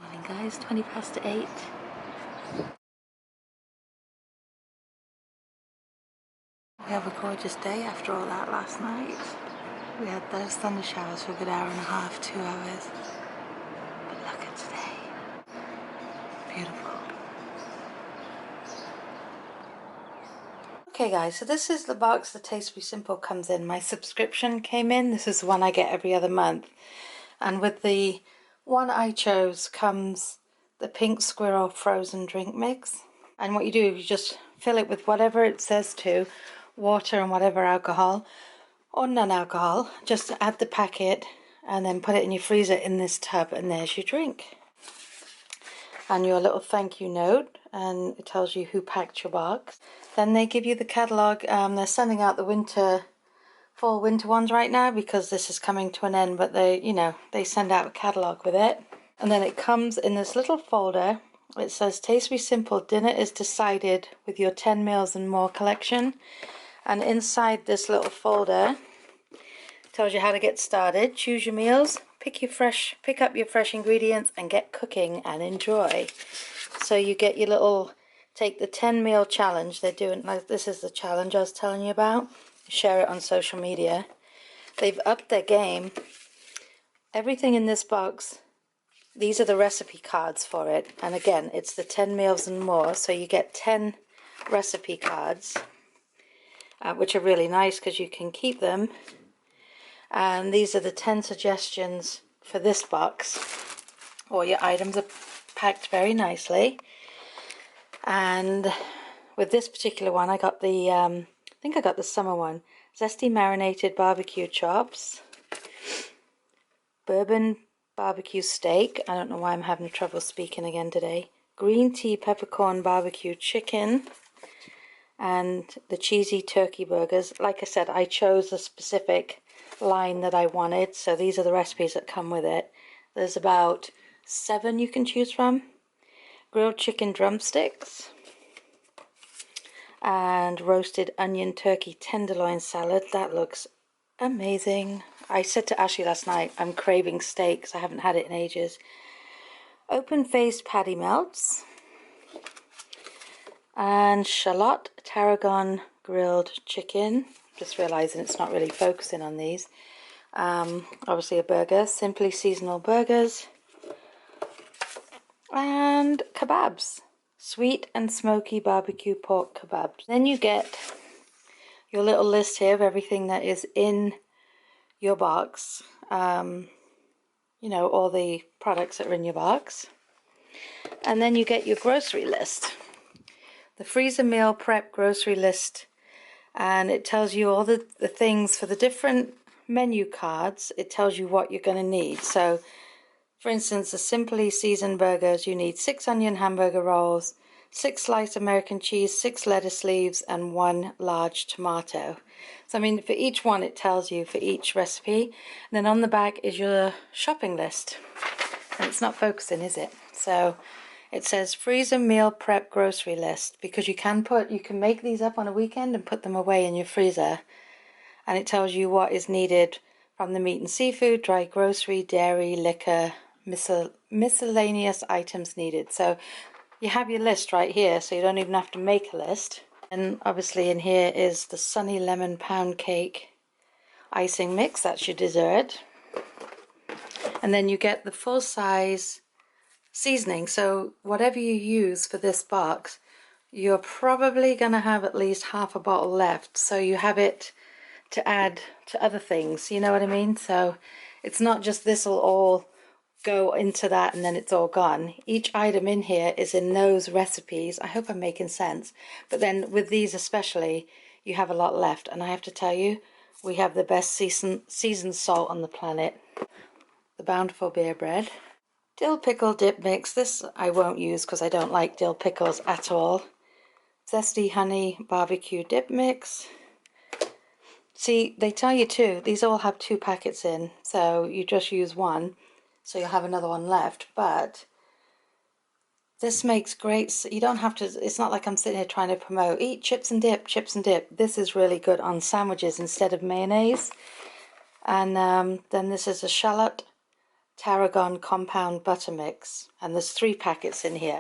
Morning guys, 20 past 8. We have a gorgeous day after all that last night. We had those thunder showers for a good hour and a half, 2 hours. But look at today. Beautiful. Okay guys, so this is the box that Tastefully Simple comes in. My subscription came in. This is the one I get every other month. And with the one I chose comes the pink squirrel frozen drink mix. And what you do is you just fill it with whatever it says to, water and whatever alcohol or non-alcohol. Just add the packet and then put it in your freezer in this tub, and there's your drink. And your little thank you note, and it tells you who packed your box. Then they give you the catalogue. They're sending out the fall winter ones right now because this is coming to an end, but they send out a catalogue with it. And then it comes in this little folder. It says Tastefully Simple Dinner is Decided with your 10 Meals and More collection. And inside this little folder tells you how to get started, choose your meals, pick up your fresh ingredients and get cooking and enjoy. So you get your take the 10 meal challenge. They're doing, like, this is the challenge I was telling you about. Share it on social media. They've upped their game. Everything in this box, these are the recipe cards for it. And again, it's the 10 meals and more. So you get 10 recipe cards, which are really nice because you can keep them. And these are the 10 suggestions for this box. All your items are packed very nicely. And with this particular one, I got the, I think I got the summer one. Zesty marinated barbecue chops. Bourbon barbecue steak. I don't know why I'm having trouble speaking again today. Green tea peppercorn barbecue chicken. And the cheesy turkey burgers. Like I said, I chose a specific line that I wanted, so these are the recipes that come with it. There's about 7 you can choose from. Grilled chicken drumsticks and roasted onion turkey tenderloin salad. That looks amazing. I said to Ashley last night, I'm craving steaks. I haven't had it in ages. Open-faced patty melts and shallot tarragon grilled chicken. Just realizing it's not really focusing on these. Obviously a burger, Simply Seasonal burgers, and kebabs, sweet and smoky barbecue pork kebabs. Then you get your little list here of everything that is in your box, all the products that are in your box. And then you get your grocery list, the freezer meal prep grocery list. And it tells you all the things for the different menu cards. It tells you what you're going to need. So, for instance, the Simply Seasoned burgers, you need 6 onion hamburger rolls, 6 sliced American cheese, 6 lettuce leaves, and 1 large tomato. So, I mean, for each one, it tells you for each recipe. And then on the back is your shopping list. And it's not focusing, is it? So it says freezer meal prep grocery list, because you can make these up on a weekend and put them away in your freezer. And it tells you what is needed from the meat and seafood, dry grocery, dairy, liquor, miscellaneous items needed. So you have your list right here, so you don't even have to make a list. And obviously in here is the Sunny Lemon Pound Cake icing mix. That's your dessert. And then you get the full size seasoning. So whatever you use for this box, you're probably going to have at least half a bottle left. So you have it to add to other things, you know what I mean? So it's not just this will all go into that and then it's all gone. Each item in here is in those recipes. I hope I'm making sense. But then with these especially, you have a lot left. And I have to tell you, we have the best seasoned salt on the planet. The Bountiful Beer Bread. Dill pickle dip mix. This I won't use because I don't like dill pickles at all. Zesty honey barbecue dip mix. See, they tell you too, these all have 2 packets in, so you just use one, so you'll have another one left. But this makes great, you don't have to, it's not like I'm sitting here trying to promote, eat chips and dip, chips and dip. This is really good on sandwiches instead of mayonnaise. And then this is a shallot tarragon compound butter mix, and there's 3 packets in here.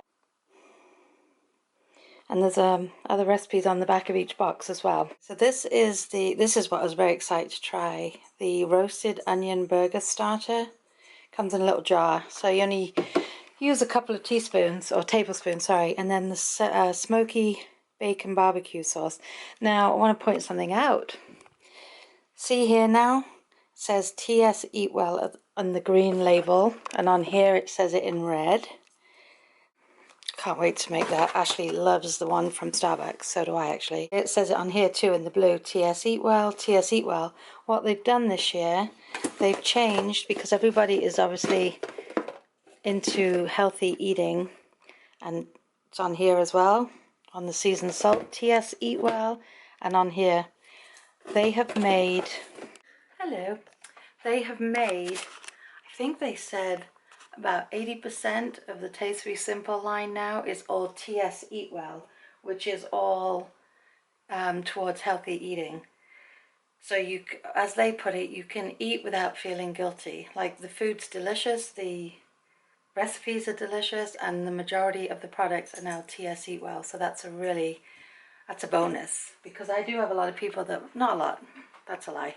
And there's other recipes on the back of each box as well. So this is what I was very excited to try. The roasted onion burger starter. Comes in a little jar, so you only use a couple of teaspoons, or tablespoons, sorry, and then the smoky bacon barbecue sauce. Now I want to point something out. See here now, it says TS Eat Well on the green label, and on here it says it in red. Can't wait to make that. Ashley loves the one from Starbucks, so do I actually. It says it on here too in the blue, TS Eat Well, TS Eat Well. What they've done this year, they've changed, because everybody is obviously into healthy eating, and it's on here as well, on the seasoned salt, TS Eat Well, and on here they have made, I think they said about 80% of the Tastefully Simple line now is all TS Eat Well, which is all towards healthy eating. So you, as they put it, you can eat without feeling guilty. Like, the food's delicious, the recipes are delicious, and the majority of the products are now TS Eat Well. So that's a bonus, because I do have a lot of people that, not a lot, that's a lie.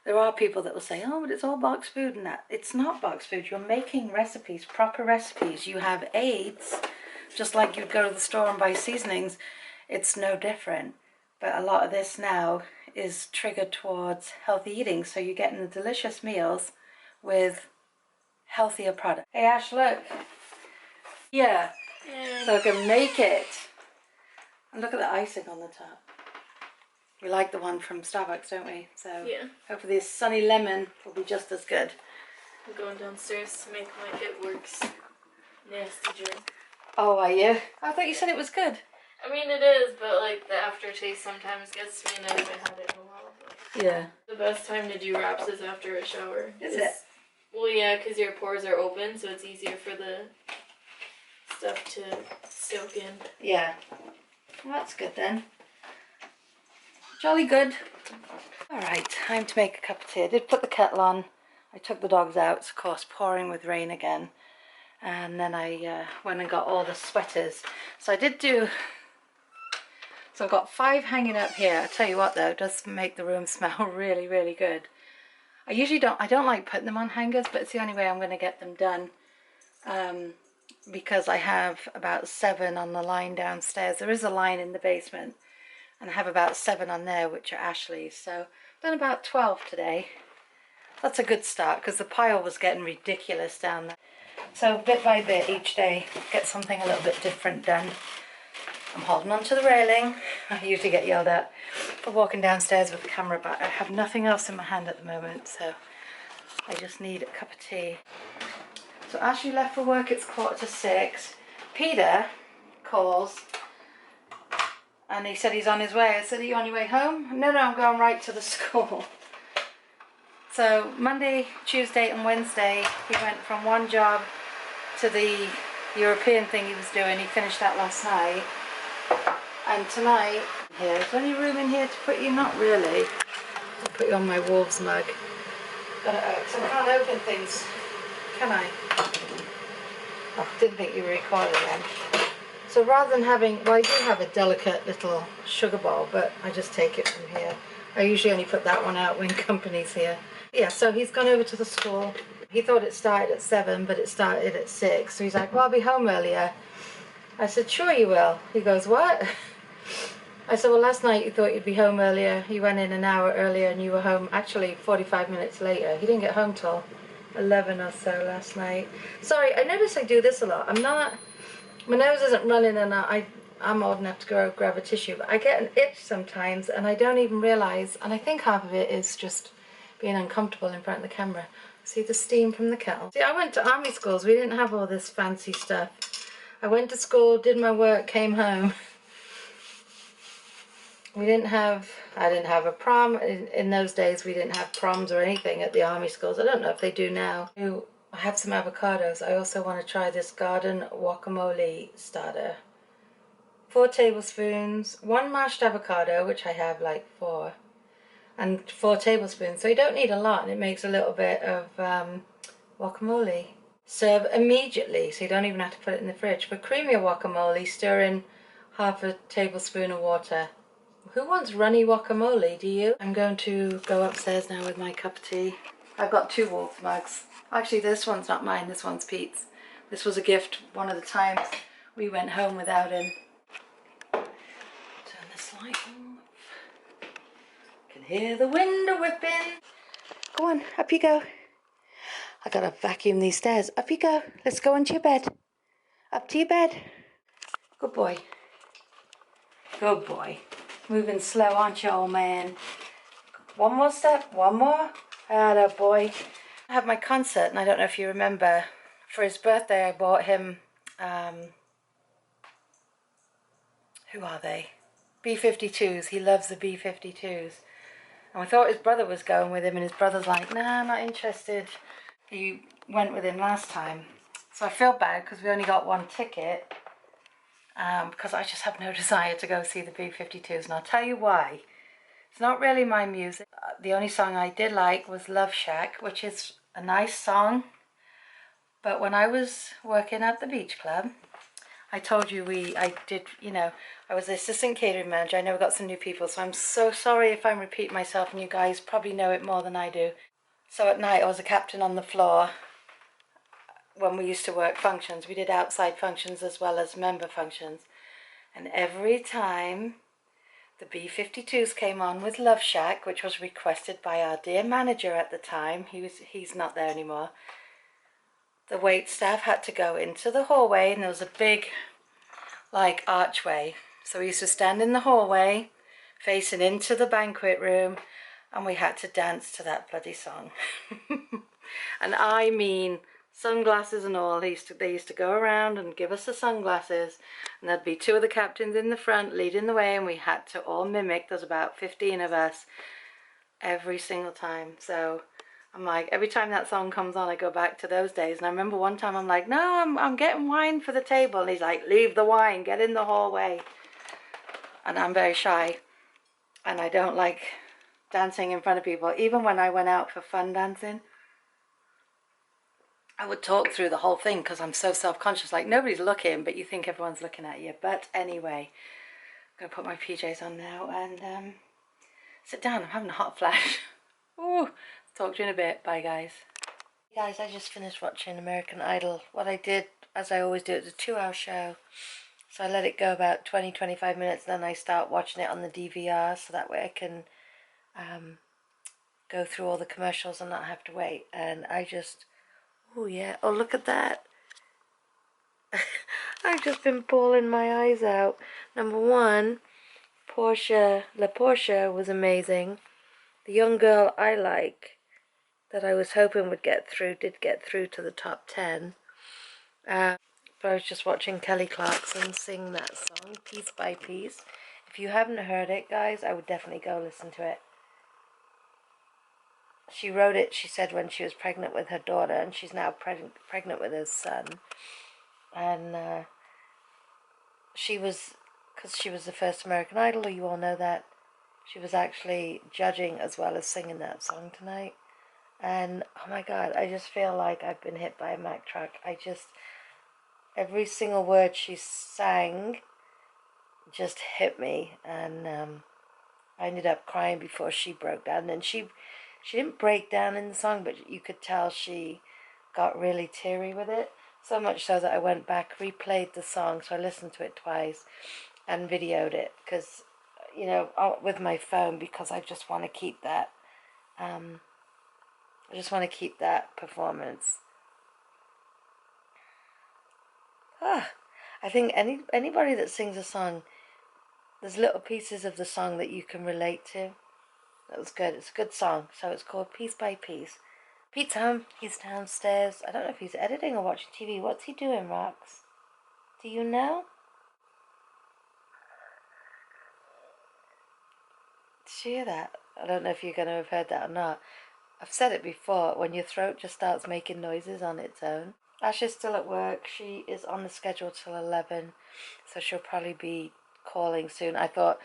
There are people that will say, oh, but it's all box food and that. It's not box food. You're making recipes, proper recipes. You have aids, just like you'd go to the store and buy seasonings. It's no different. But a lot of this now is triggered towards healthy eating. So you're getting the delicious meals with healthier products. Hey Ash, look. Yeah. So I can make it. And look at the icing on the top. We like the one from Starbucks, don't we? So yeah. Hopefully this sunny lemon will be just as good. I'm going downstairs to make my It Works nasty drink. Oh, are you? I thought you said it was good. I mean, it is, but like the aftertaste sometimes gets me, and I haven't had it in a while. But yeah. The best time to do wraps is after a shower. Is it? Well, yeah, because your pores are open, so it's easier for the stuff to soak in. Yeah. Well, that's good then. Jolly good. Alright, time to make a cup of tea. I did put the kettle on. I took the dogs out. It's of course pouring with rain again. And then I went and got all the sweaters. So I did do... So I've got 5 hanging up here. I tell you what though, it does make the room smell really, really good. I usually don't like putting them on hangers, but it's the only way I'm going to get them done. Because I have about 7 on the line downstairs. There is a line in the basement. And I have about 7 on there, which are Ashley's. So I've done about 12 today. That's a good start, because the pile was getting ridiculous down there. So bit by bit each day, get something a little bit different done. I'm holding on to the railing. I usually get yelled at for walking downstairs with the camera, but I have nothing else in my hand at the moment, so I just need a cup of tea. So Ashley left for work, it's 5:45. Peter calls. And he said he's on his way. I said, are you on your way home? No, I'm going right to the school. So Monday, Tuesday and Wednesday, he went from one job to the European thing he was doing. He finished that last night. And tonight, here, is there any room in here to put you? Not really. I'll put you on my Wolves mug. So I can't open things, can I? Oh, didn't think you were recording then. So rather than having, well, I do have a delicate little sugar bowl, but I just take it from here. I usually only put that one out when company's here. Yeah, so he's gone over to the school. He thought it started at 7, but it started at 6. So he's like, well, I'll be home earlier. I said, sure you will. He goes, what? I said, well, last night you thought you'd be home earlier. You went in an hour earlier and you were home actually 45 minutes later. He didn't get home till 11 or so last night. Sorry, I notice I do this a lot. My nose isn't running and I'm old enough to go grab a tissue, but I get an itch sometimes and I don't even realise, and I think half of it is just being uncomfortable in front of the camera. See the steam from the kettle? See, I went to army schools. We didn't have all this fancy stuff. I went to school, did my work, came home. I didn't have a prom. In those days, we didn't have proms or anything at the army schools. I don't know if they do now. I have some avocados. I also want to try this garden guacamole starter. 4 tablespoons, 1 mashed avocado, which I have like 4, and 4 tablespoons. So you don't need a lot, and it makes a little bit of guacamole. Serve immediately, so you don't even have to put it in the fridge. For creamier guacamole, stir in half a tablespoon of water. Who wants runny guacamole, do you? I'm going to go upstairs now with my cup of tea. I've got 2 Wolf mugs. Actually, this one's not mine, this one's Pete's. This was a gift one of the times we went home without him. Turn this light off. Can hear the window whipping. Go on, up you go. I gotta vacuum these stairs. Up you go. Let's go into your bed. Up to your bed. Good boy. Good boy. Moving slow, aren't you, old man? One more step. One more. Atta boy. I have my concert, and I don't know if you remember. For his birthday, I bought him. Who are they? B-52s. He loves the B-52s. And I thought his brother was going with him, and his brother's like, nah, I'm not interested. He went with him last time. So I feel bad because we only got 1 ticket. Because I just have no desire to go see the B-52s. And I'll tell you why. It's not really my music. The only song I did like was Love Shack, which is a nice song. But when I was working at the beach club, I told you I was the assistant catering manager. I never got some new people, so I'm so sorry if I'm repeating myself, and you guys probably know it more than I do. So at night I was a captain on the floor when we used to work functions. We did outside functions as well as member functions. And every time the B-52s came on with Love Shack, which was requested by our dear manager at the time, he's not there anymore, the wait staff had to go into the hallway, and there was a big like archway. So we used to stand in the hallway facing into the banquet room, and we had to dance to that bloody song. And I mean sunglasses and all. They used to go around and give us the sunglasses, and there'd be 2 of the captains in the front leading the way, and we had to all mimic. There's about 15 of us every single time. So I'm like, every time that song comes on, I go back to those days. And I remember one time I'm like, no, I'm getting wine for the table. And he's like, leave the wine, get in the hallway. And I'm very shy, and I don't like dancing in front of people. Even when I went out for fun dancing, I would talk through the whole thing because I'm so self-conscious. Like, nobody's looking, but you think everyone's looking at you. But anyway, I'm going to put my PJs on now and sit down. I'm having a hot flash. Ooh, talk to you in a bit. Bye, guys. Guys, I just finished watching American Idol. What I did, as I always do, it's a 2-hour show. So I let it go about 20-25 minutes, then I start watching it on the DVR, so that way I can go through all the commercials and not have to wait. And I just, oh yeah, oh look at that. I've just been bawling my eyes out. Number 1, La Portia was amazing. The young girl I like, that I was hoping would get through, did get through to the top 10. But I was just watching Kelly Clarkson sing that song, Piece by Piece. If you haven't heard it, guys, I would definitely go listen to it. She wrote it, she said, when she was pregnant with her daughter, and she's now pregnant with her son. And she was, because she was the first American Idol, you all know that, she was actually judging as well as singing that song tonight. And, oh my God, I just feel like I've been hit by a Mack truck. Every single word she sang just hit me, and I ended up crying before she broke down. And she didn't break down in the song, but you could tell she got really teary with it. So much so that I went back, replayed the song, so I listened to it twice and videoed it, because, you know, with my phone, because I just want to keep that, performance. I think anybody that sings a song, there's little pieces of the song that you can relate to. That was good. It's a good song. So it's called Piece by Piece. Pete's home. He's downstairs. I don't know if he's editing or watching TV. What's he doing, Rox? Do you know? Did you hear that? I don't know if you're going to have heard that or not. I've said it before, when your throat just starts making noises on its own. Ash is still at work. She is on the schedule till 11, so she'll probably be calling soon. I thought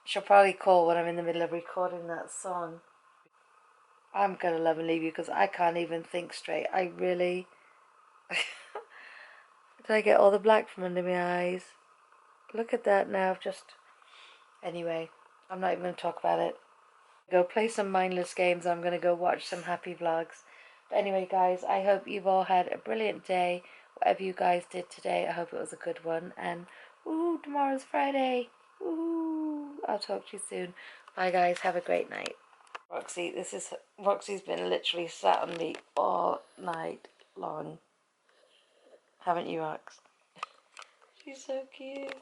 she'll probably call when I'm in the middle of recording that song. I'm gonna love and leave you because I can't even think straight. I really... Did I get all the black from under my eyes? Look at that now. Just... Anyway, I'm not even going to talk about it. Go play some mindless games. I'm going to go watch some happy vlogs. But anyway, guys, I hope you've all had a brilliant day. Whatever you guys did today, I hope it was a good one. And, ooh, tomorrow's Friday. Ooh, I'll talk to you soon. Bye, guys. Have a great night. Roxy's been literally sat on me all night long. Haven't you, Rox? She's so cute.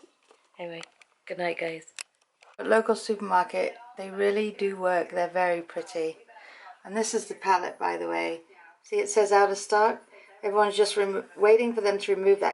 Anyway, good night, guys. Local supermarket, they really do work. They're very pretty. And this is the palette, by the way. See, it says out of stock. Everyone's just waiting for them to remove that